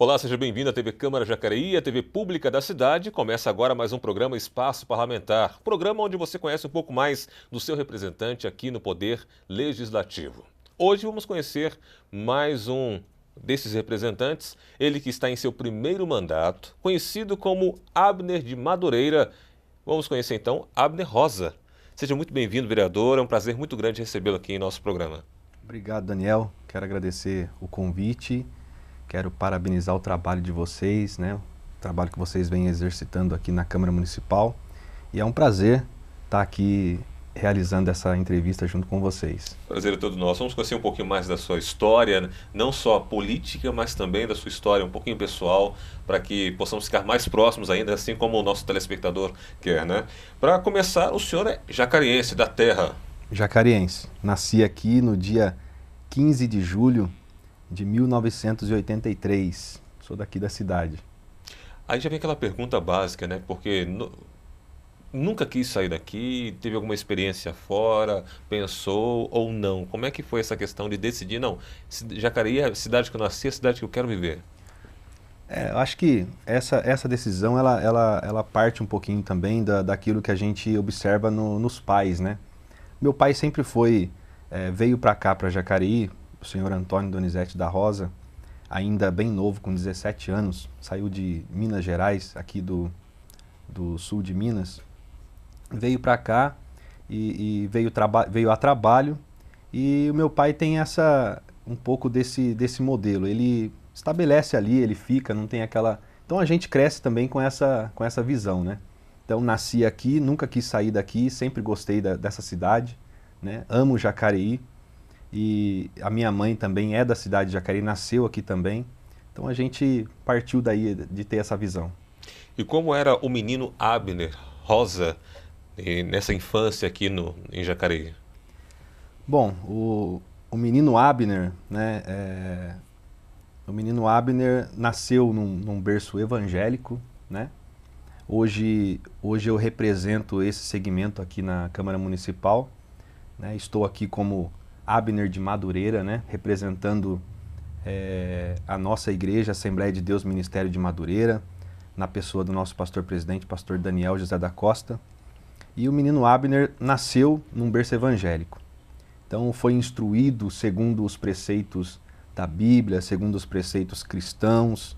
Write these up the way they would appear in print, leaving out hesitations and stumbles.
Olá, seja bem-vindo à TV Câmara Jacareí, a TV pública da cidade. Começa agora mais um programa Espaço Parlamentar, programa onde você conhece um pouco mais do seu representante aqui no Poder Legislativo. Hoje vamos conhecer mais um desses representantes, ele que está em seu primeiro mandato, conhecido como Abner de Madureira. Vamos conhecer então Abner Rosa. Seja muito bem-vindo, vereador, é um prazer muito grande recebê-lo aqui em nosso programa. Obrigado, Daniel. Quero agradecer o convite. Quero parabenizar o trabalho de vocês, né? O trabalho que vocês vêm exercitando aqui na Câmara Municipal. E é um prazer estar aqui realizando essa entrevista junto com vocês. Prazer é todo nosso. Vamos conhecer um pouquinho mais da sua história, não só política, mas também da sua história um pouquinho pessoal, para que possamos ficar mais próximos ainda, assim como o nosso telespectador quer, né? Para começar, o senhor é jacariense, da terra. Jacariense. Nasci aqui no dia 15 de julho de 1983. Sou daqui da cidade. Aí já vem aquela pergunta básica, né? Porque nunca quis sair daqui, teve alguma experiência fora, pensou ou não? Como é que foi essa questão de decidir, não, Jacareí é a cidade que eu nasci, é a cidade que eu quero viver? Eu acho que essa decisão ela parte um pouquinho também daquilo que a gente observa nos pais, né? Meu pai sempre veio para cá, para Jacareí, o senhor Antônio Donizete da Rosa, ainda bem novo, com 17 anos, saiu de Minas Gerais, aqui do sul de Minas, veio para cá e veio a trabalho, e o meu pai tem um pouco desse modelo. Ele estabelece ali, ele fica, não tem aquela... Então a gente cresce também com essa visão, né? Então nasci aqui, nunca quis sair daqui, sempre gostei dessa cidade, né? Amo Jacareí. E a minha mãe também é da cidade de Jacareí, nasceu aqui também. Então a gente partiu daí de ter essa visão. E como era o menino Abner Rosa nessa infância aqui em Jacareí? Bom, o menino Abner, né, o menino Abner nasceu num berço evangélico, né? Hoje eu represento esse segmento aqui na Câmara Municipal, né? Estou aqui como Abner de Madureira, né? Representando a nossa igreja, Assembleia de Deus Ministério de Madureira, na pessoa do nosso pastor-presidente, pastor Daniel José da Costa. E o menino Abner nasceu num berço evangélico. Então foi instruído segundo os preceitos da Bíblia, segundo os preceitos cristãos,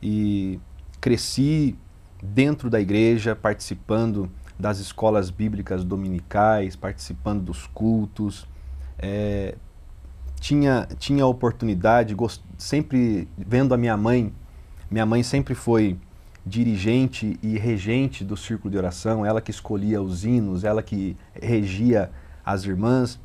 e cresci dentro da igreja, participando das escolas bíblicas dominicais, participando dos cultos. Tinha a oportunidade, sempre vendo a minha mãe sempre foi dirigente e regente do círculo de oração, ela que escolhia os hinos, ela que regia as irmãs,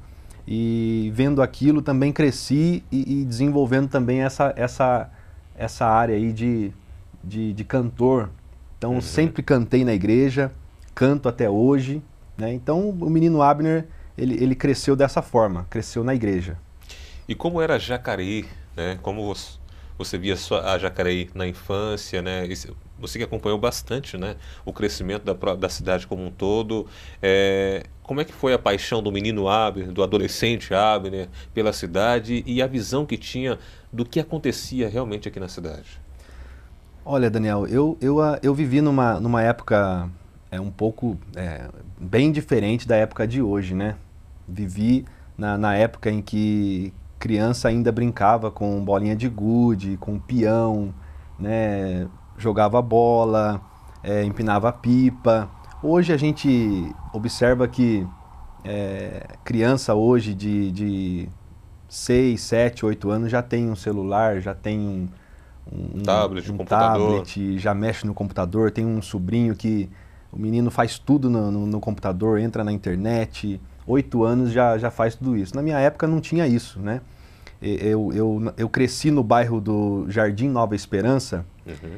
e vendo aquilo também cresci e desenvolvendo também essa área aí de cantor. Então sempre cantei na igreja, canto até hoje, né? Então o menino Abner, ele cresceu dessa forma, cresceu na igreja. E como era Jacareí, né? Como você via a Jacareí na infância, né? Você que acompanhou bastante, né, o crescimento da cidade como um todo, como é que foi a paixão do menino Abner, do adolescente Abner pela cidade e a visão que tinha do que acontecia realmente aqui na cidade? Olha, Daniel, eu vivi numa época um pouco bem diferente da época de hoje, né? Vivi na época em que criança ainda brincava com bolinha de gude, com peão, né? Jogava bola, empinava pipa. Hoje a gente observa que criança hoje de 6, 7, 8 anos já tem um celular, já tem um tablet, já mexe no computador. Tem um sobrinho que o menino faz tudo no computador, entra na internet, 8 anos já faz tudo isso. Na minha época não tinha isso, né? Eu cresci no bairro do Jardim Nova Esperança.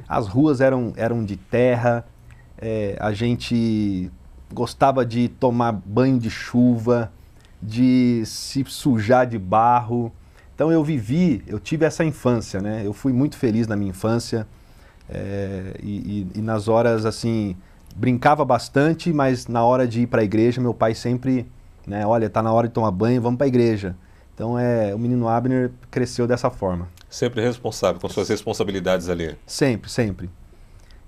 As ruas eram de terra, a gente gostava de tomar banho de chuva, de se sujar de barro. Então eu tive essa infância, né? Eu fui muito feliz na minha infância, e nas horas assim, brincava bastante, mas na hora de ir para a igreja, meu pai sempre, né, olha, tá na hora de tomar banho, vamos para a igreja. Então o menino Abner cresceu dessa forma. Sempre responsável, com suas responsabilidades ali. Sempre, sempre.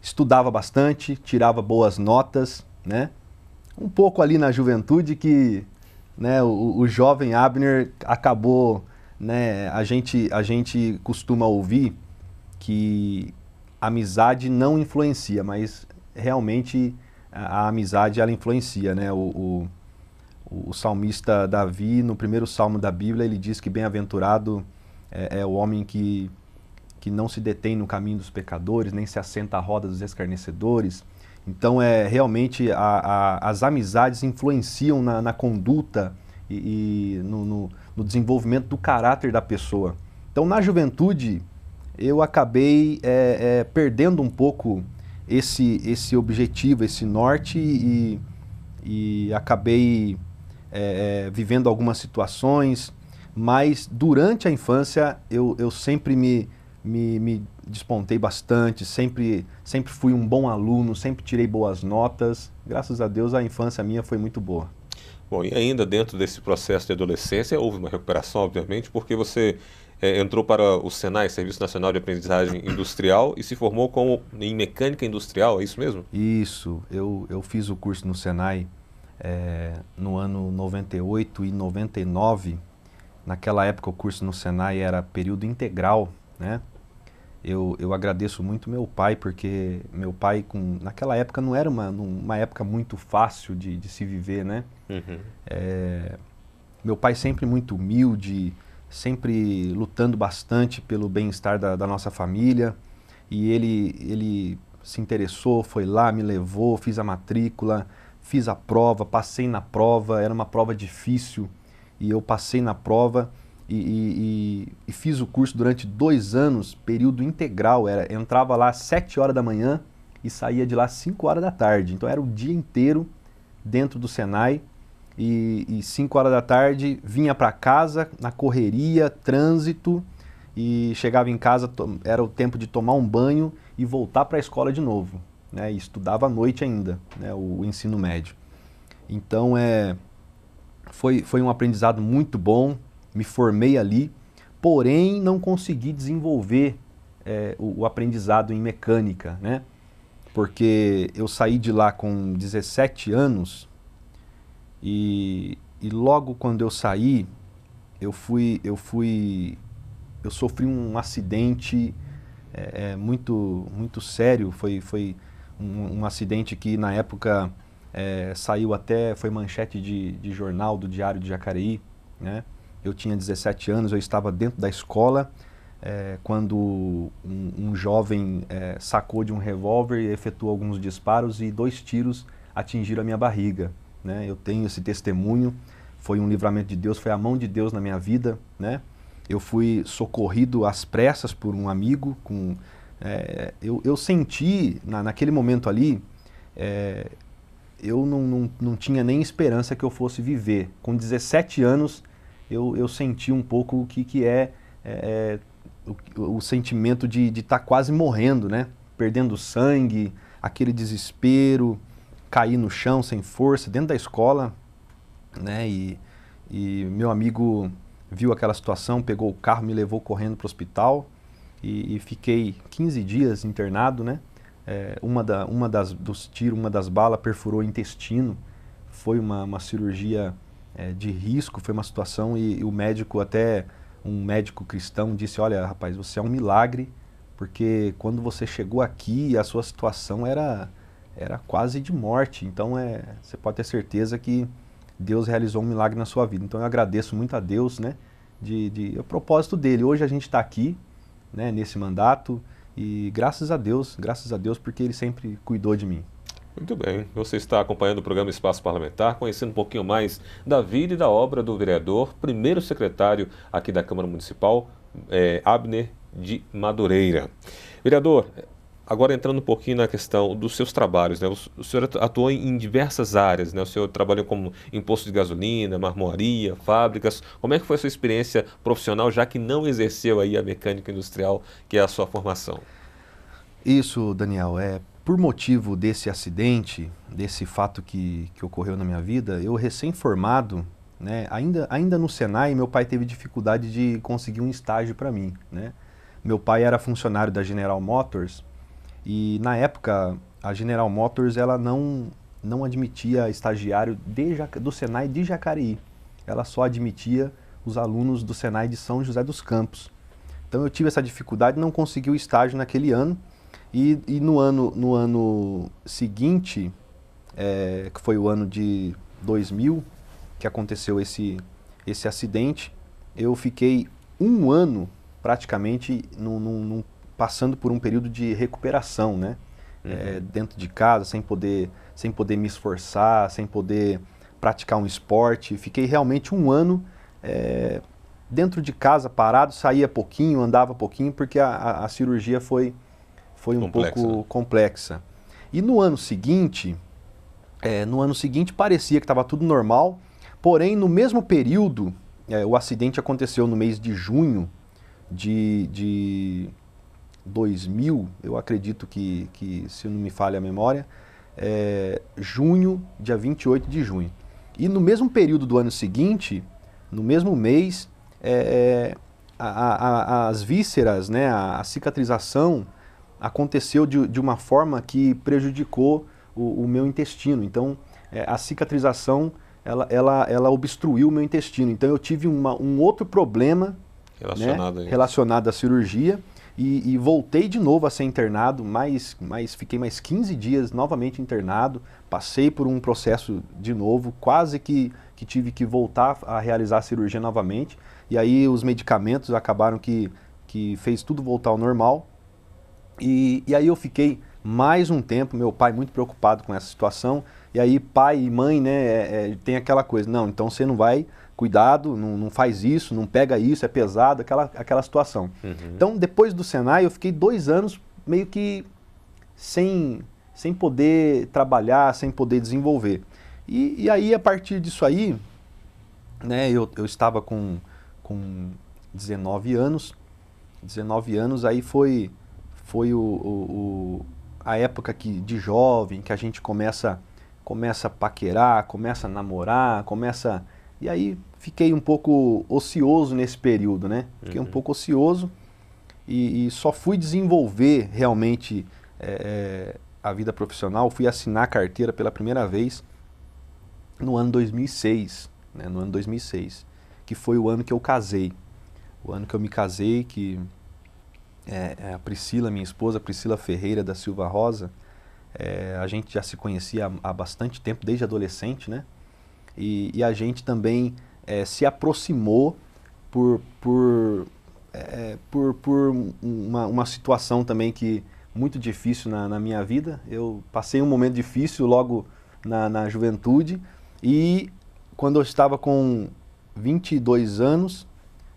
Estudava bastante, tirava boas notas, né? Um pouco ali na juventude que, né, o jovem Abner acabou, né, a gente costuma ouvir que a amizade não influencia, mas realmente a amizade ela influencia, né? O salmista Davi, no primeiro salmo da Bíblia, ele diz que bem-aventurado é o homem que não se detém no caminho dos pecadores, nem se assenta à roda dos escarnecedores. Então, realmente, as amizades influenciam na conduta e no desenvolvimento do caráter da pessoa. Então, na juventude, eu acabei perdendo um pouco esse objetivo, esse norte e acabei vivendo algumas situações, mas durante a infância eu sempre me despontei bastante, sempre fui um bom aluno, sempre tirei boas notas. Graças a Deus a infância minha foi muito boa. Bom, e ainda dentro desse processo de adolescência, houve uma recuperação, obviamente, porque você entrou para o Senai, Serviço Nacional de Aprendizagem Industrial, e se formou em mecânica industrial, é isso mesmo? Isso, eu fiz o curso no Senai no ano 98 e 99. Naquela época o curso no Senai era período integral, né? Eu agradeço muito meu pai, porque meu pai, naquela época, não era uma época muito fácil de se viver, né? Uhum. Meu pai sempre muito humilde, sempre lutando bastante pelo bem-estar da nossa família. E ele se interessou, foi lá, me levou, fiz a matrícula, fiz a prova, passei na prova, era uma prova difícil. E eu passei na prova e fiz o curso durante 2 anos, período integral. Entrava lá às 7 horas da manhã e saía de lá às 5 horas da tarde. Então era o dia inteiro dentro do Senai e 5 horas da tarde vinha para casa, na correria, trânsito, e chegava em casa, era o tempo de tomar um banho e voltar para a escola de novo, né? E estudava à noite ainda, né, o ensino médio. Então foi um aprendizado muito bom, me formei ali, porém não consegui desenvolver o aprendizado em mecânica, né? Porque eu saí de lá com 17 anos e logo quando eu saí, eu sofri um acidente muito sério. Foi um acidente que na época saiu até, foi manchete de jornal do Diário de Jacareí, né? Eu tinha 17 anos, eu estava dentro da escola quando um jovem sacou de um revólver e efetuou alguns disparos e 2 tiros atingiram a minha barriga, né? Eu tenho esse testemunho, foi um livramento de Deus, foi a mão de Deus na minha vida, né? Eu fui socorrido às pressas por um amigo. Eu senti, naquele momento ali, eu não tinha nem esperança que eu fosse viver. Com 17 anos, eu senti um pouco o que o sentimento de estar quase morrendo, né? Perdendo sangue, aquele desespero, cair no chão sem força, dentro da escola, né? E meu amigo viu aquela situação, pegou o carro, me levou correndo para o hospital e fiquei 15 dias internado, né? Uma dos tiros, uma das balas perfurou o intestino. Foi uma cirurgia de risco, foi uma situação e o médico, até um médico cristão, disse: olha, rapaz, você é um milagre, porque quando você chegou aqui, a sua situação era quase de morte. Então você pode ter certeza que Deus realizou um milagre na sua vida. Então eu agradeço muito a Deus, né, o propósito dele. Hoje a gente está aqui, né, nesse mandato, e graças a Deus porque ele sempre cuidou de mim. Muito bem, você está acompanhando o programa Espaço Parlamentar, conhecendo um pouquinho mais da vida e da obra do vereador, primeiro secretário aqui da Câmara Municipal, Abner de Madureira. Vereador, agora entrando um pouquinho na questão dos seus trabalhos, né? O senhor atuou em diversas áreas, né? O senhor trabalhou como em posto de gasolina, marmoaria, fábricas. Como é que foi a sua experiência profissional, já que não exerceu aí a mecânica industrial, que é a sua formação? Isso, Daniel, por motivo desse acidente, desse fato que ocorreu na minha vida, eu recém-formado, né? Ainda no Senai, meu pai teve dificuldade de conseguir um estágio para mim, né? Meu pai era funcionário da General Motors e na época a General Motors ela não admitia estagiário do Senai de Jacareí. Ela só admitia os alunos do Senai de São José dos Campos. Então eu tive essa dificuldade, não consegui o estágio naquele ano e no ano seguinte, que foi o ano de 2000, que aconteceu esse acidente, eu fiquei um ano praticamente passando por um período de recuperação, né? Dentro de casa, sem poder me esforçar, sem poder praticar um esporte. Fiquei realmente um ano dentro de casa, parado, saía pouquinho, andava pouquinho, porque a cirurgia foi um pouco complexa. E no ano seguinte parecia que estava tudo normal, porém no mesmo período, o acidente aconteceu no mês de junho de 2000, eu acredito que se não me falha a memória, junho, dia 28 de junho. E no mesmo período do ano seguinte, no mesmo mês, as vísceras, né, a cicatrização aconteceu de uma forma que prejudicou o meu intestino. Então, a cicatrização, ela obstruiu o meu intestino. Então, eu tive um outro problema relacionado à cirurgia e voltei de novo a ser internado, fiquei mais 15 dias novamente internado, passei por um processo de novo, quase que tive que voltar a realizar a cirurgia novamente, e aí os medicamentos acabaram que fez tudo voltar ao normal, e aí eu fiquei mais um tempo, meu pai muito preocupado com essa situação, e aí pai e mãe, né, tem aquela coisa, não, então você não vai, cuidado, não faz isso, não pega isso, é pesado, aquela situação. Então, depois do Senai, eu fiquei 2 anos meio que sem poder trabalhar, sem poder desenvolver. E aí, a partir disso aí, né, eu estava com 19 anos, aí foi a época de jovem, que a gente começa a paquerar, começa a namorar, E aí fiquei um pouco ocioso nesse período, né? Fiquei um pouco ocioso e só fui desenvolver realmente a vida profissional, fui assinar a carteira pela primeira vez no ano 2006, né? No ano 2006, que foi o ano que eu casei. O ano que eu me casei, que a Priscila, minha esposa, Priscila Ferreira da Silva Rosa, a gente já se conhecia há bastante tempo, desde adolescente, né? E a gente também se aproximou por uma situação também muito difícil na minha vida. Eu passei um momento difícil logo na juventude e quando eu estava com 22 anos,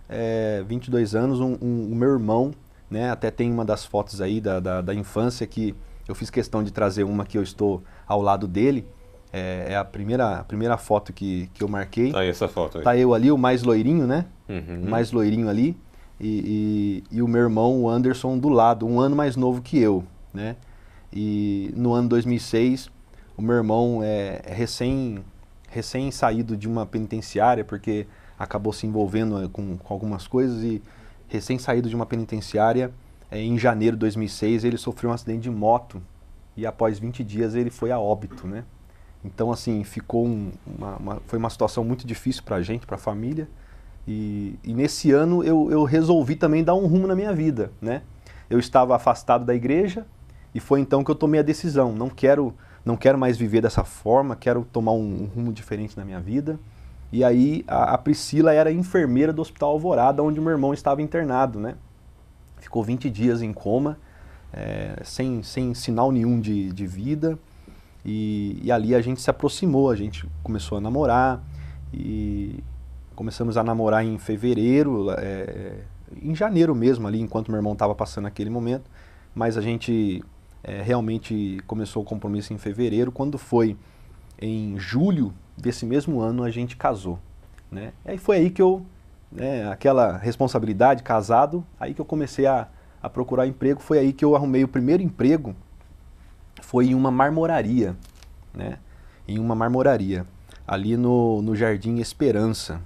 o meu irmão, né, até tem uma das fotos aí da infância que eu fiz questão de trazer uma que eu estou ao lado dele. É a primeira foto que eu marquei. Tá aí essa foto aí. Tá eu ali, o mais loirinho, né? O mais loirinho ali. E o meu irmão, o Anderson, do lado, um ano mais novo que eu, né? E no ano 2006, o meu irmão recém saído de uma penitenciária, porque acabou se envolvendo com algumas coisas e recém saído de uma penitenciária, em janeiro de 2006, ele sofreu um acidente de moto e após 20 dias ele foi a óbito, né? Então, assim, foi uma situação muito difícil para a gente, para a família. E nesse ano eu resolvi também dar um rumo na minha vida, né? Eu estava afastado da igreja e foi então que eu tomei a decisão. Não quero mais viver dessa forma, quero tomar um rumo diferente na minha vida. E aí a Priscila era enfermeira do Hospital Alvorada, onde o meu irmão estava internado, né? Ficou 20 dias em coma, sem sinal nenhum de vida. E ali a gente se aproximou, a gente começou a namorar e começamos a namorar em fevereiro, em janeiro mesmo ali, enquanto meu irmão estava passando aquele momento, mas a gente realmente começou o compromisso em fevereiro. Quando foi em julho desse mesmo ano a gente casou, né? E aí foi aí que eu, aquela responsabilidade, casado, aí que eu comecei a procurar emprego, foi aí que eu arrumei o primeiro emprego. Foi em uma marmoraria, né? Em uma marmoraria. ali no Jardim Esperança.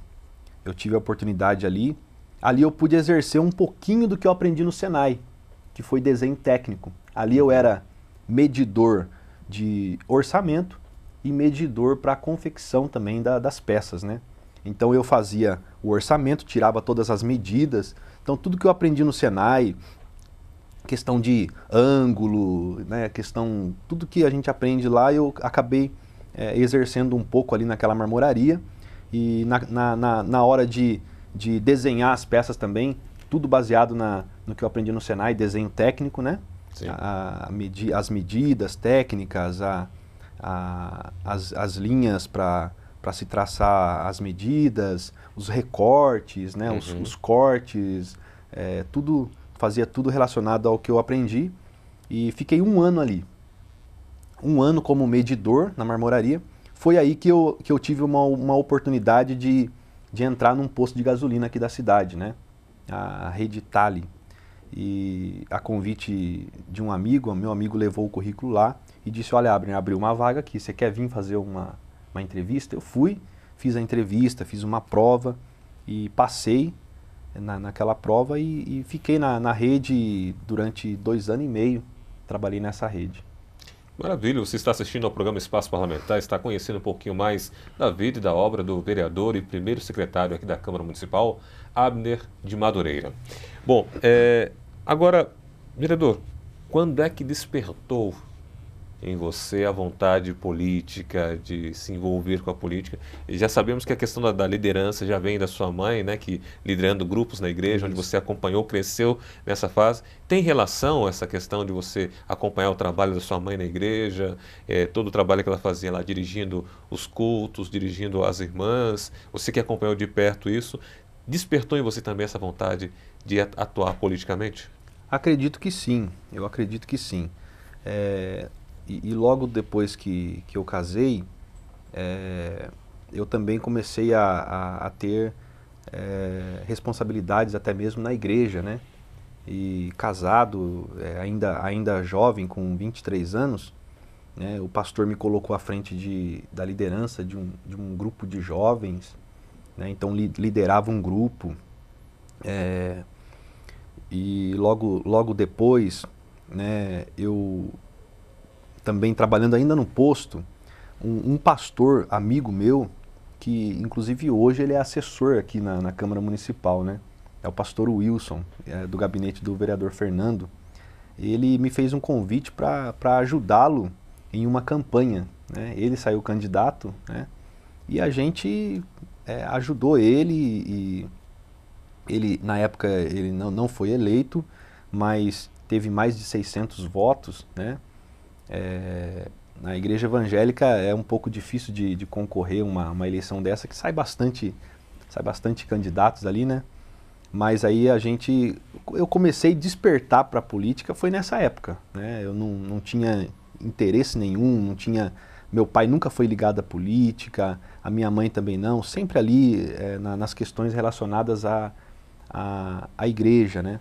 Eu tive a oportunidade ali. Ali eu pude exercer um pouquinho do que eu aprendi no Senai, que foi desenho técnico. Ali eu era medidor de orçamento e medidor para a confecção também das peças, né? Então eu fazia o orçamento, tirava todas as medidas. Então tudo que eu aprendi no Senai, questão de ângulo, né, tudo que a gente aprende lá eu acabei exercendo um pouco ali naquela marmoraria. E na hora de desenhar as peças também, tudo baseado no que eu aprendi no Senai, desenho técnico, né? As medidas técnicas, as linhas para se traçar as medidas, os recortes, né? Os cortes, fazia tudo relacionado ao que eu aprendi. E fiquei um ano ali. Um ano como medidor na marmoraria. Foi aí que eu tive uma oportunidade de entrar num posto de gasolina aqui da cidade, né? A Rede Tali. E a convite de um amigo, meu amigo levou o currículo lá e disse, olha, Abner, abriu uma vaga aqui, você quer vir fazer uma entrevista? Eu fui, fiz a entrevista, fiz uma prova e passei naquela prova e fiquei na rede durante 2 anos e meio, trabalhei nessa rede. Maravilha, você está assistindo ao programa Espaço Parlamentar, está conhecendo um pouquinho mais da vida e da obra do vereador e primeiro secretário aqui da Câmara Municipal, Abner de Madureira. Bom, agora, vereador, quando é que despertou em você a vontade política, de se envolver com a política? E já sabemos que a questão da liderança já vem da sua mãe, né, que liderando grupos na igreja, onde você acompanhou, cresceu nessa fase. Tem relação essa questão de você acompanhar o trabalho da sua mãe na igreja, todo o trabalho que ela fazia lá, dirigindo os cultos, dirigindo as irmãs, você que acompanhou de perto isso, despertou em você também essa vontade de atuar politicamente? Acredito que sim, eu acredito que sim. E logo depois que eu casei, eu também comecei a ter responsabilidades até mesmo na igreja, né? E casado, ainda jovem, com 23 anos, né, o pastor me colocou à frente da liderança de um grupo de jovens, né? Então liderava um grupo. E logo depois, né, eu também trabalhando ainda no posto, um pastor amigo meu, que inclusive hoje ele é assessor aqui na Câmara Municipal, né? É o pastor Wilson, do gabinete do vereador Fernando. Ele me fez um convite para ajudá-lo em uma campanha, né? Ele saiu candidato, né? E a gente ajudou ele, e ele, na época, ele não foi eleito, mas teve mais de 600 votos, né? Na igreja evangélica é um pouco difícil de concorrer uma eleição dessa, que sai bastante candidatos ali, né? Mas aí eu comecei a despertar para a política, foi nessa época, né? Eu não tinha interesse nenhum, meu pai nunca foi ligado à política, a minha mãe também não, sempre ali nas questões relacionadas à igreja, né?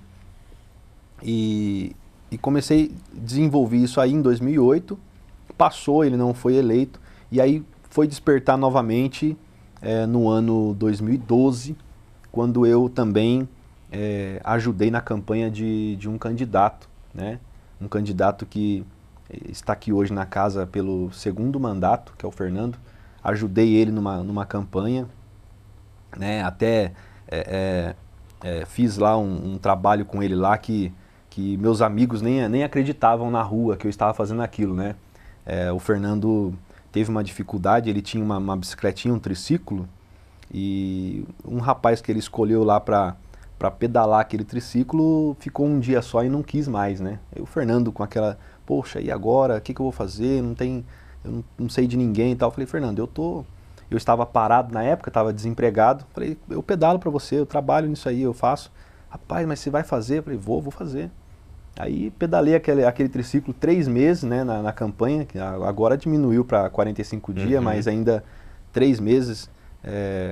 E comecei a desenvolver isso aí em 2008, passou, ele não foi eleito, e aí foi despertar novamente no ano 2012, quando eu também ajudei na campanha de um candidato, né? Um candidato que está aqui hoje na casa pelo 2º mandato, que é o Fernando. Ajudei ele numa campanha, né? Até fiz lá um trabalho com ele lá que meus amigos nem acreditavam na rua que eu estava fazendo aquilo, né? O Fernando teve uma dificuldade, ele tinha uma bicicletinha, um triciclo, e um rapaz que ele escolheu lá para pedalar aquele triciclo ficou um dia só e não quis mais, né? E o Fernando com aquela, poxa, e agora? O que eu vou fazer? Eu não sei de ninguém e tal. Eu falei, Fernando, eu estava parado na época, estava desempregado. Falei, eu pedalo para você, eu trabalho nisso aí, eu faço. Rapaz, mas você vai fazer? Eu falei, vou fazer. Aí pedalei aquele triciclo 3 meses, né, na campanha, que agora diminuiu para 45 dias, mas ainda 3 meses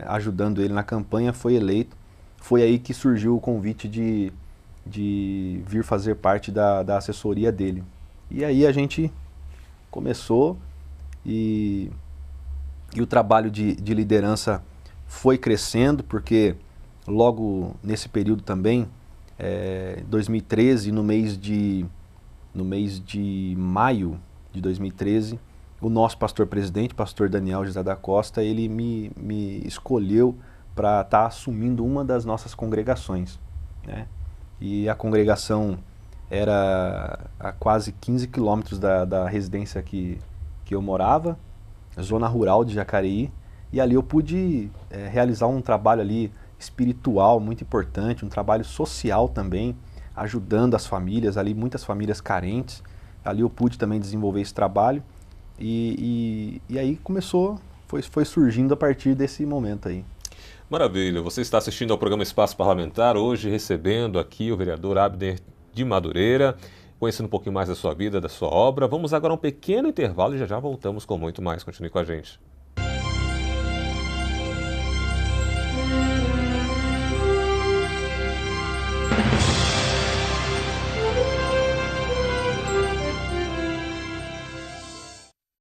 ajudando ele na campanha, foi eleito. Foi aí que surgiu o convite de vir fazer parte da assessoria dele. E aí a gente começou e E o trabalho de liderança foi crescendo, porque logo nesse período também, 2013, no mês de maio de 2013, o nosso pastor-presidente, pastor Daniel José da Costa, ele me escolheu para estar assumindo uma das nossas congregações, né? E a congregação era a quase 15 quilômetros da residência que eu morava, zona rural de Jacareí, e ali eu pude realizar um trabalho ali espiritual muito importante, um trabalho social também, ajudando as famílias ali, muitas famílias carentes. Ali eu pude também desenvolver esse trabalho e aí foi surgindo a partir desse momento aí. Maravilha, você está assistindo ao programa Espaço Parlamentar, hoje recebendo aqui o vereador Abner de Madureira, conhecendo um pouquinho mais da sua vida, da sua obra. Vamos agora a um pequeno intervalo e já voltamos com muito mais. Continue com a gente.